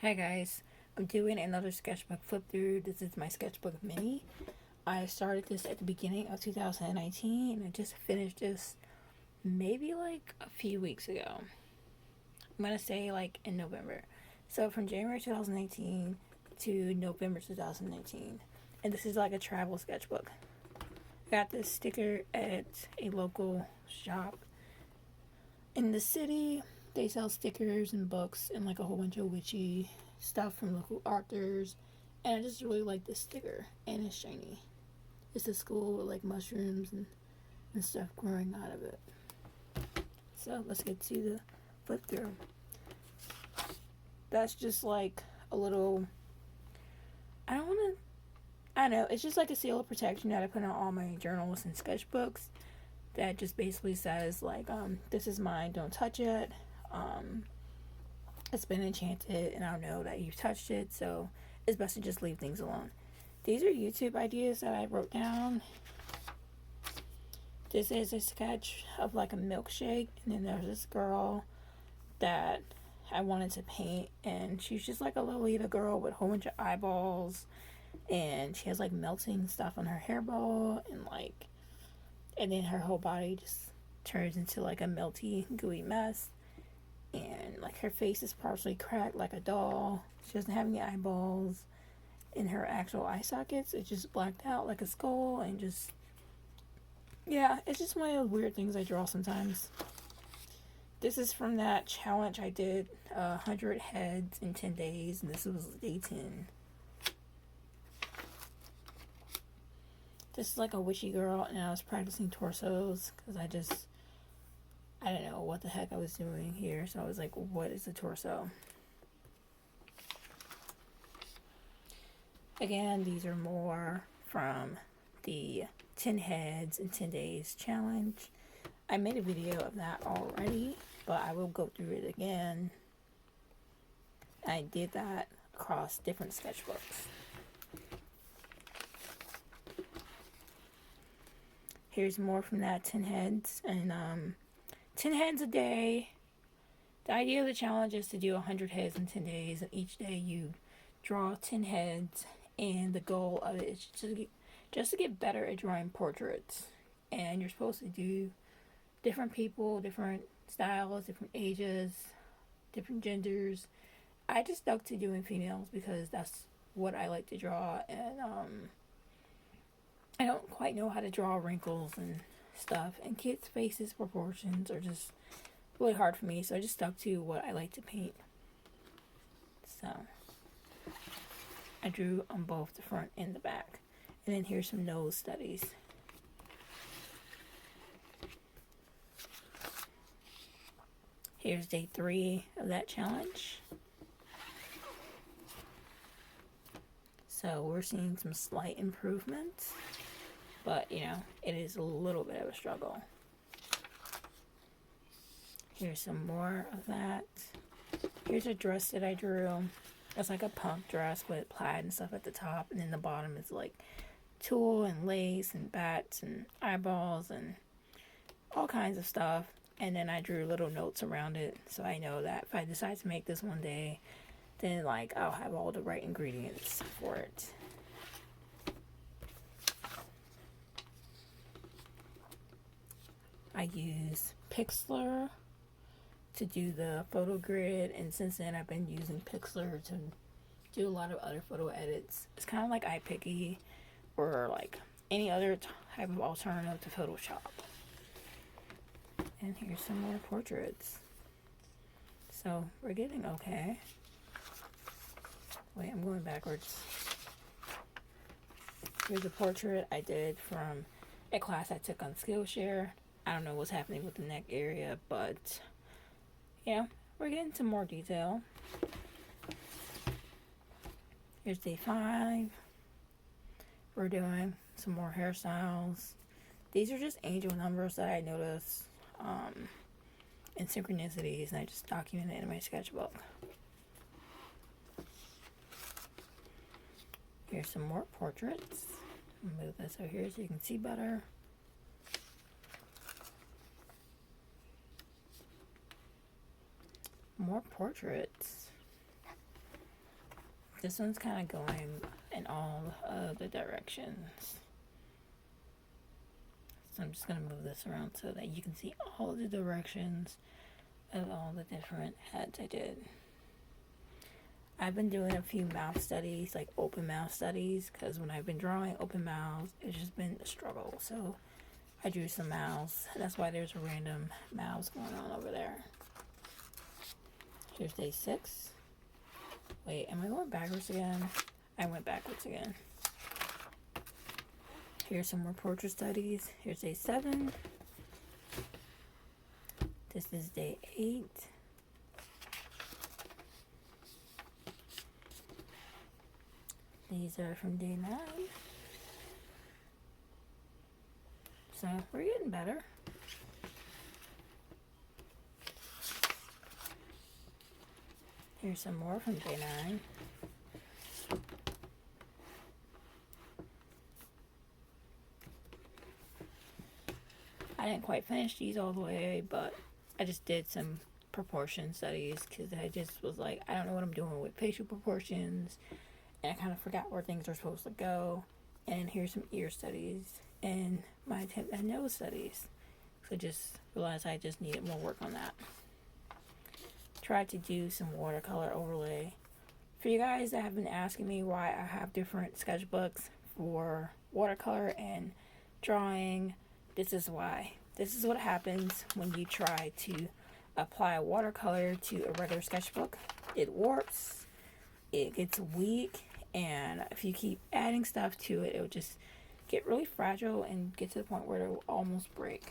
Hi guys, I'm doing another sketchbook flip through. This is my sketchbook mini. I started this at the beginning of 2019 and I just finished this maybe like a few weeks ago. I'm gonna say like in November. So from January 2019 to November 2019. And this is like a travel sketchbook. I got this sticker at a local shop in the city. They sell stickers and books and like a whole bunch of witchy stuff from local authors. And I just really like this sticker. And it's shiny. It's a skull with like mushrooms and stuff growing out of it. So let's get to the flip through. That's just like a little, I don't know, it's just like a seal of protection that I put on all my journals and sketchbooks that just basically says like, this is mine, don't touch it. It's been enchanted and I don't know that you've touched it, so it's best to just leave things alone. These are YouTube ideas that I wrote down. This is a sketch of like a milkshake, and then there's this girl that I wanted to paint, and she's just like a Lolita girl with a whole bunch of eyeballs, and she has like melting stuff on her hair bow, and then her whole body just turns into like a melty, gooey mess. And like her face is partially cracked like a doll. She doesn't have any eyeballs in her actual eye sockets. It's just blacked out like a skull, and just, yeah, it's just one of those weird things I draw sometimes. This is from that challenge I did, 100 heads in 10 days, and this was day 10. This is like a witchy girl, and I was practicing torsos because I don't know what the heck I was doing here, so I was like, what is a torso? Again, these are more from the 10 heads in 10 days challenge. I made a video of that already, but I will go through it again. I did that across different sketchbooks. Here's more from that 10 heads, and 10 heads a day. The idea of the challenge is to do 100 heads in 10 days, and each day you draw 10 heads, and the goal of it is just to get better at drawing portraits. And you're supposed to do different people, different styles, different ages, different genders. I just stuck to doing females because that's what I like to draw, and I don't quite know how to draw wrinkles and stuff, and kids' faces proportions are just really hard for me, so I just stuck to what I like to paint. So I drew on both the front and the back. And then here's some nose studies. Here's day 3 of that challenge. So we're seeing some slight improvements, but you know, it is a little bit of a struggle. Here's some more of that. Here's a dress that I drew. It's like a punk dress with plaid and stuff at the top, and then the bottom is like tulle and lace and bats and eyeballs and all kinds of stuff. And then I drew little notes around it, so I know that if I decide to make this one day, then like I'll have all the right ingredients for it. I use Pixlr to do the photo grid, and since then I've been using Pixlr to do a lot of other photo edits. It's kind of like iPicky or like any other type of alternative to Photoshop. And here's some more portraits. So we're getting okay. Wait, I'm going backwards. Here's a portrait I did from a class I took on Skillshare. I don't know what's happening with the neck area, but yeah, we're getting some more detail. Here's day 5. We're doing some more hairstyles. These are just angel numbers that I noticed and synchronicities, and I just documented it in my sketchbook. Here's some more portraits. I'll move this over here so you can see better. More portraits. This one's kind of going in all of the directions. So I'm just going to move this around so that you can see all of the directions of all the different heads I did. I've been doing a few mouth studies, like open mouth studies, because when I've been drawing open mouths, it's just been a struggle. So I drew some mouths. That's why there's random mouths going on over there. Here's day 6. Wait, am I going backwards again? I went backwards again. Here's some more portrait studies. Here's day 7. This is day 8. These are from day 9. So we're getting better. Here's some more from day 9. I didn't quite finish these all the way, but I just did some proportion studies because I just was like, I don't know what I'm doing with facial proportions, and I kind of forgot where things are supposed to go. And here's some ear studies and my attempt at nose studies. So I just realized I just needed more work on that. Tried to do some watercolor overlay. For you guys that have been asking me why I have different sketchbooks for watercolor and drawing, this is why. This is what happens when you try to apply watercolor to a regular sketchbook. It warps, it gets weak, and if you keep adding stuff to it, it will just get really fragile and get to the point where it will almost break.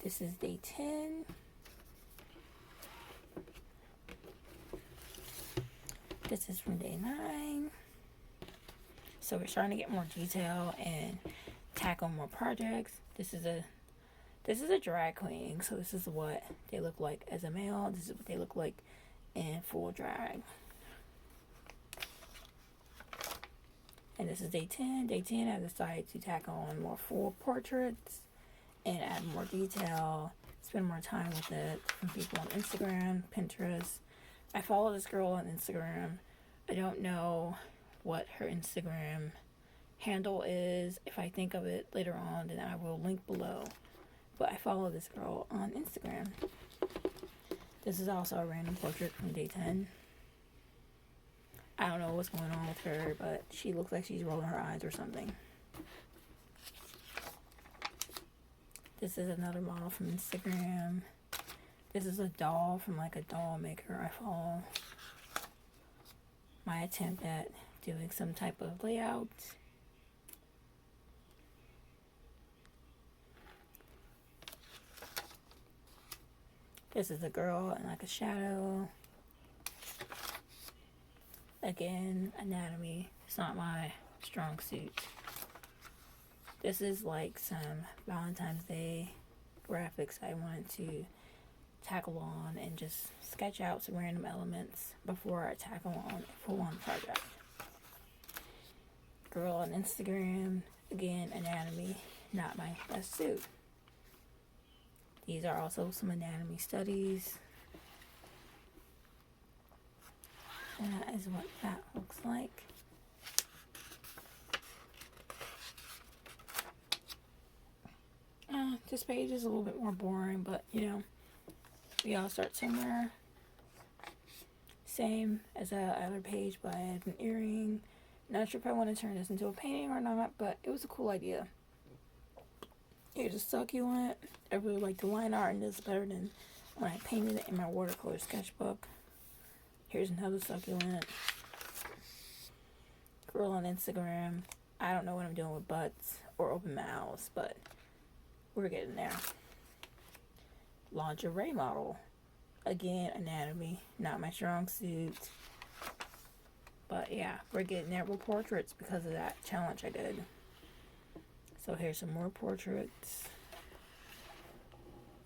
This is day 10. This is from day 9. So we're starting to get more detail and tackle more projects. This is a drag queen, so this is what they look like as a male. This is what they look like in full drag. And this is day 10. Day 10, I decided to tackle on more full portraits and add more detail, spend more time with it from people on Instagram, Pinterest. I follow this girl on Instagram. I don't know what her Instagram handle is. If I think of it later on, then I will link below. But I follow this girl on Instagram. This is also a random portrait from day 10. I don't know what's going on with her, but she looks like she's rolling her eyes or something. This is another model from Instagram. This is a doll from like a doll maker I follow. My attempt at doing some type of layout. This is a girl in like a shadow. Again, anatomy. It's not my strong suit. This is like some Valentine's Day graphics I wanted to tackle on and just sketch out some random elements before I tackle on a full-on project. Girl on Instagram. Again, anatomy. Not my best suit. These are also some anatomy studies. And that is what that looks like. This page is a little bit more boring, but you know, we all start somewhere. Same as the other page, but I had an earring. Not sure if I want to turn this into a painting or not, but it was a cool idea. Here's a succulent. I really like the line art in this better than when I painted it in my watercolor sketchbook. Here's another succulent. Girl on Instagram. I don't know what I'm doing with butts or open mouths, but we're getting there. Lingerie model. Again, anatomy. Not my strong suit. But yeah, we're getting there with portraits because of that challenge I did. So here's some more portraits.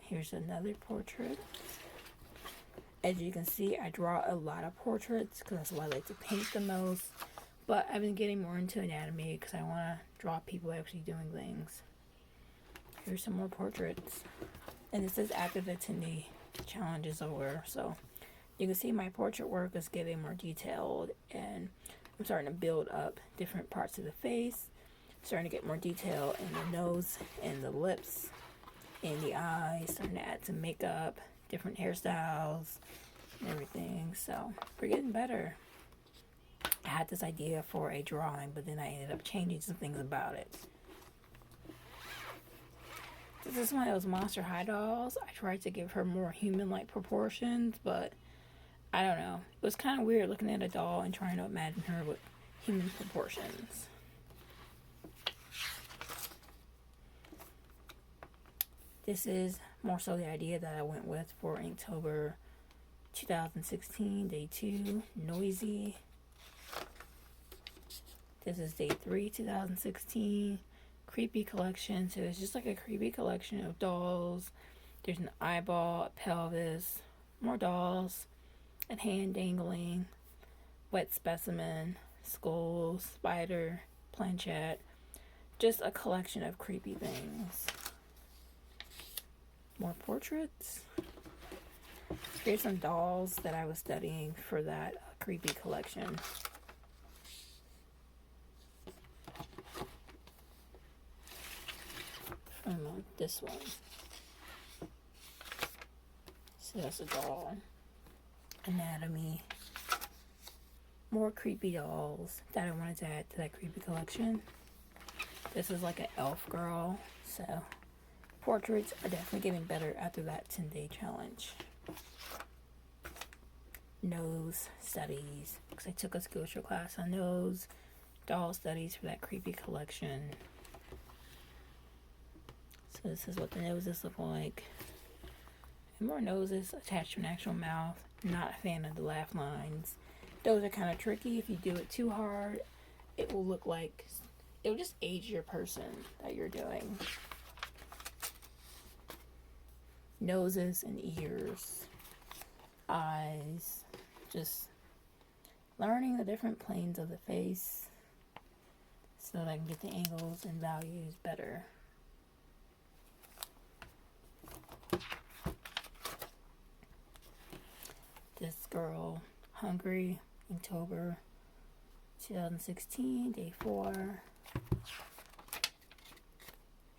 Here's another portrait. As you can see, I draw a lot of portraits because that's what I like to paint the most. But I've been getting more into anatomy because I want to draw people actually doing things. Here's some more portraits. And this is after the 10-day challenge is over. So You can see my portrait work is getting more detailed, and I'm starting to build up different parts of the face, starting to get more detail in the nose and the lips and the eyes, starting to add some makeup, different hairstyles, and everything. So we're getting better. I had this idea for a drawing, but then I ended up changing some things about it. This is one of those Monster High dolls. I tried to give her more human-like proportions, but I don't know. It was kind of weird looking at a doll and trying to imagine her with human proportions. This is more so the idea that I went with for Inktober 2016, day 2, Noisy. This is day 3, 2016, Creepy collection. So it's just like a creepy collection of dolls. There's an eyeball, a pelvis, more dolls, a hand dangling, wet specimen, skull, spider, planchette. Just a collection of creepy things. More portraits. Here's some dolls that I was studying for that creepy collection. This one. So that's a doll. Anatomy. More creepy dolls that I wanted to add to that creepy collection. This is like an elf girl. So portraits are definitely getting better after that 10-day challenge. Nose studies. Because I took a Skillshare class on nose. Doll studies for that creepy collection. So this is what the noses look like. And more noses attached to an actual mouth. Not a fan of the laugh lines. Those are kind of tricky. If you do it too hard, it will look like, it will just age your person that you're doing. Noses and ears. Eyes. Just learning the different planes of the face so that I can get the angles and values better. This girl, Hungry, Inktober 2016, day 4.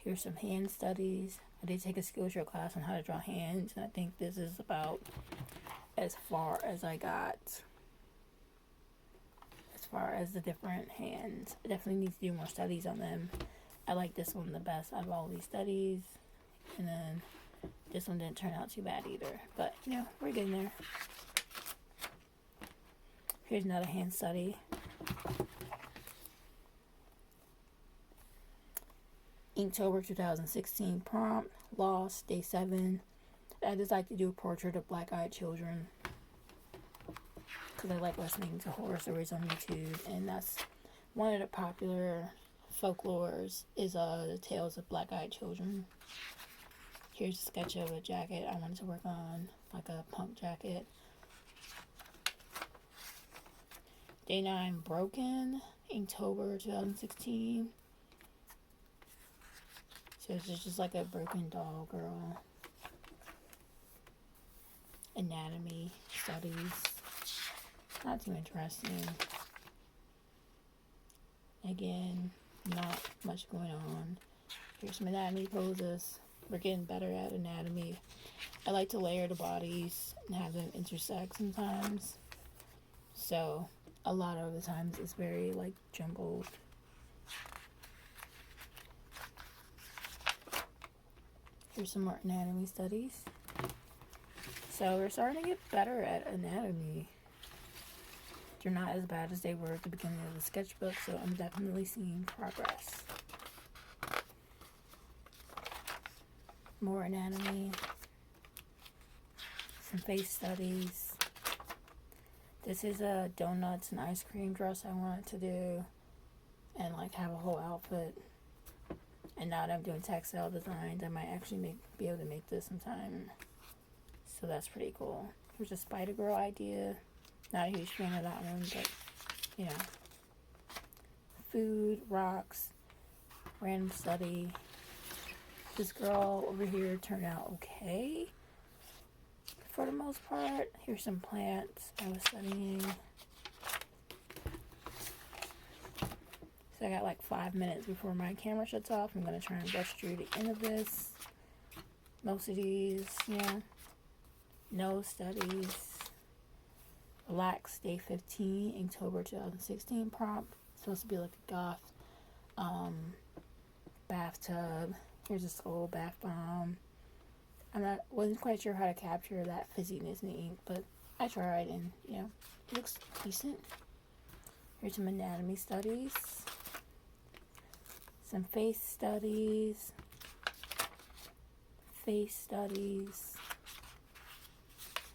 Here's some hand studies. I did take a Skillshare class on how to draw hands, and I think this is about as far as I got as far as the different hands. I definitely need to do more studies on them. I like this one the best out of all these studies, and then this one didn't turn out too bad either, but you know, we're getting there. Here's another hand study. Inktober 2016 prompt, Lost, day 7. I just like to do a portrait of black-eyed children because I like listening to horror stories on YouTube, and that's one of the popular folklores is the tales of black-eyed children. Here's a sketch of a jacket I wanted to work on, like a punk jacket. Day 9, Broken, Inktober 2016. So it's just like a broken doll girl. Anatomy studies. Not too interesting. Again, not much going on. Here's some anatomy poses. We're getting better at anatomy. I like to layer the bodies and have them intersect sometimes. So a lot of the times it's very like jumbled. Here's some more anatomy studies. So we're starting to get better at anatomy. They're not as bad as they were at the beginning of the sketchbook, so I'm definitely seeing progress. More anatomy. Some face studies. This is a donuts and ice cream dress I wanted to do and like have a whole outfit. And now that I'm doing textile designs, I might actually be able to make this sometime. So that's pretty cool. Here's a Spider Girl idea. Not a huge fan of that one, but you know. Food, rocks, random study. This girl over here turned out okay for the most part. Here's some plants I was studying. So I got like 5 minutes before my camera shuts off. I'm going to try and rush through the end of this. Most of these, yeah. No studies. Relax, day 15, October 2016 prompt. It's supposed to be like a goth bathtub. Here's a skull bath bomb. Wasn't quite sure how to capture that fizziness in the ink, but I tried, and you know, it looks decent. Here's some anatomy studies, some face studies.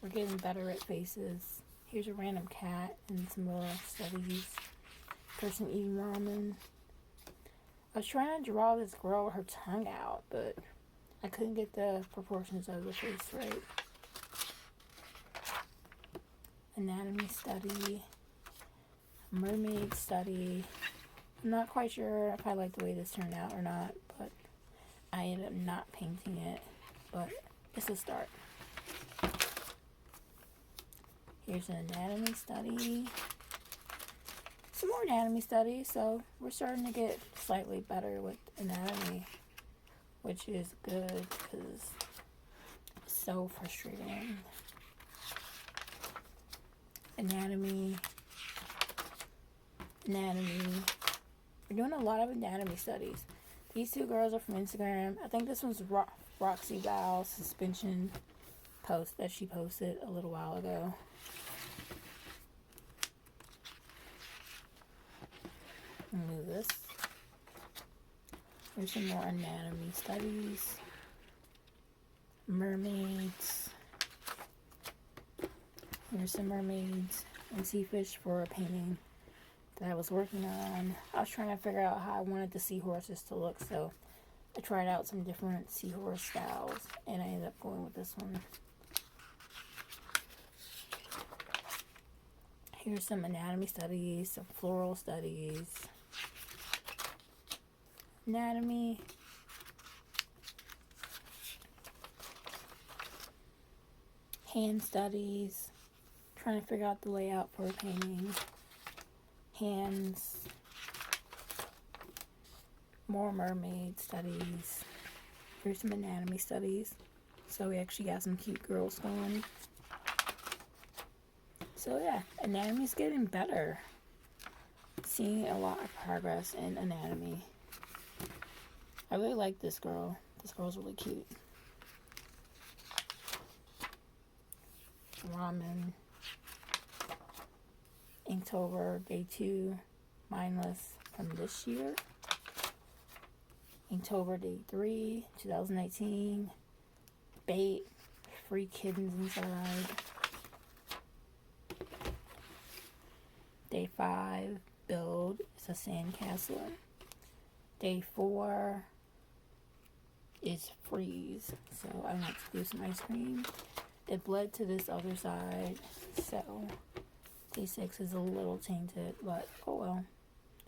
We're getting better at faces. Here's a random cat and some more studies. Person eating ramen. I was trying to draw this girl with her tongue out, but I couldn't get the proportions of the face right. Anatomy study. Mermaid study. I'm not quite sure if I like the way this turned out or not, but I ended up not painting it. But it's a start. Here's an anatomy study. Some more anatomy studies, so we're starting to get slightly better with anatomy, which is good because it's so frustrating. Anatomy. We're doing a lot of anatomy studies. These two girls are from Instagram. I think this one's Roxy Val's suspension post that she posted a little while ago. Move this. There's some more anatomy studies. Mermaids. Here's some mermaids and sea fish for a painting that I was working on. I was trying to figure out how I wanted the seahorses to look, so I tried out some different seahorse styles, and I ended up going with this one. Here's some anatomy studies, some floral studies. Anatomy. Hand studies. Trying to figure out the layout for a painting. Hands. More mermaid studies. Here's some anatomy studies. So we actually got some cute girls going. So yeah, anatomy's getting better. Seeing a lot of progress in anatomy. I really like this girl. This girl's really cute. Ramen. Inktober, day 2. Mindless from this year. Inktober, day 3, 2019. Bait. Free kittens inside. Day 5, build. It's a sandcastle. Day 4 is freeze. So I want to do some ice cream. It bled to this other side. So day 6 is a little tainted, but oh well.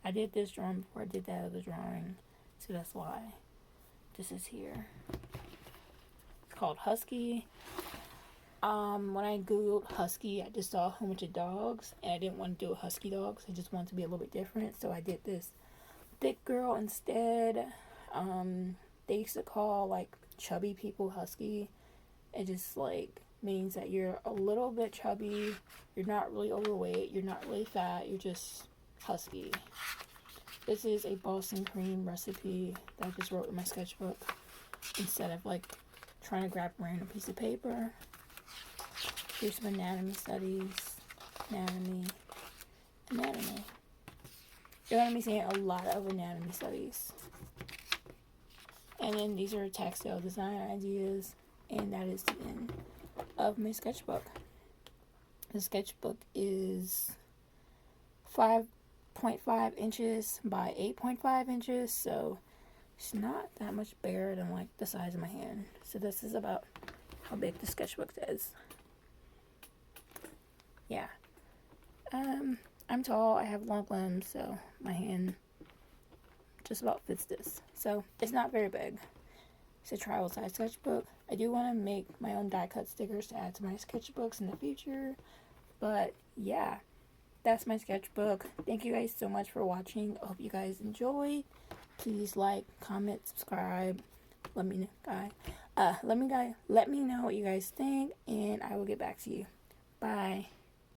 I did this drawing before I did that other drawing. So that's why this is here. It's called Husky. When I googled husky, I just saw a whole bunch of dogs, and I didn't want to do a husky dog, so I just wanted to be a little bit different. So I did this thick girl instead. They used to call like chubby people husky. It just like means that you're a little bit chubby, you're not really overweight, you're not really fat, you're just husky. This is a Boston cream recipe that I just wrote in my sketchbook instead of like trying to grab a random piece of paper. Here's some anatomy studies. Anatomy. You're going to be seeing a lot of anatomy studies. And then these are textile design ideas. And that is the end of my sketchbook. The sketchbook is 5.5 inches by 8.5 inches. So it's not that much bigger than like the size of my hand. So this is about how big the sketchbook is. Yeah. I'm tall, I have long limbs, so my hand just about fits this. So it's not very big. It's a travel size sketchbook. I do want to make my own die cut stickers to add to my sketchbooks in the future. But yeah, that's my sketchbook. Thank you guys so much for watching. I hope you guys enjoyed. Please like, comment, subscribe. Let me know what you guys think, and I will get back to you. Bye.